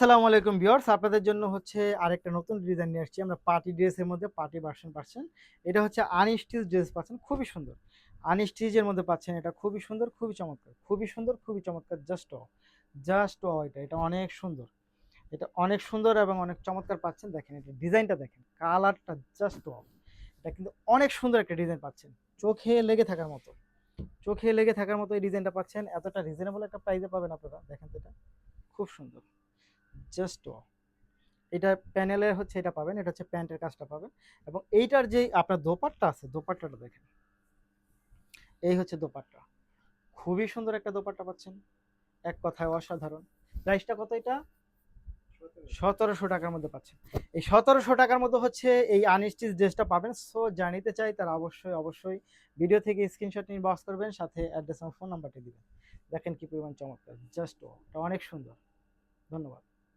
আসসালামু আলাইকুম ভিউয়ার্স, আপনাদের জন্য হচ্ছে আরেকটা নতুন ডিজাইন নিয়ে আসছি আমরা পার্টি ড্রেসের মধ্যে পার্টি ভার্সন পাচ্ছেন। এটা হচ্ছে আনস্টিচ ড্রেস পাচ্ছেন, খুবই সুন্দর। আনস্টিচের মধ্যে পাচ্ছেন, এটা খুবই সুন্দর, খুবই চমৎকার, খুবই সুন্দর, খুবই চমৎকার। জাস্ট এটা অনেক সুন্দর। এটা অনেক সুন্দর এবং অনেক চমৎকার পাচ্ছেন। দেখেন এটা ডিজাইনটা দেখেন, কালারটা জাস্ট এটা কিন্তু অনেক সুন্দর একটা ডিজাইন পাচ্ছেন। চোখে লেগে থাকার মতো, চোখে লেগে থাকার মতো এই ডিজাইনটা পাচ্ছেন। এতটা রিজনেবল একটা প্রাইসে পাবেন আপনারা। দেখেন তো এটা খুব সুন্দর, জাস্ট এটা প্যানেলের হচ্ছে এটা পাবেন, এটা হচ্ছে প্যান্টের কাজটা পাবেন। এবং এইটার যে আপনার দোপাট্টা আছে, দোপাট্টাটা দেখেন, এই হচ্ছে দোপাট্টা। খুবই সুন্দর একটা দোপাট্টা পাচ্ছেন, এক কথায় অসাধারণ। প্রাইসটা কত এটা? 1700 টাকার মধ্যে পাচ্ছেন। এই 1700 টাকার মধ্যে হচ্ছে এই আনস্টিচ ড্রেসটা পাবেন। সো জানিতে চাই তারা অবশ্যই ভিডিও থেকে স্ক্রিনশট নিয়ে ইনবক্স করবেন, সাথে অ্যাড্রেস এবং ফোন নাম্বারটা দিবেন। দেখেন কি পরিমাণ চমৎকার, জাস্ট এটা অনেক সুন্দর। ধন্যবাদ।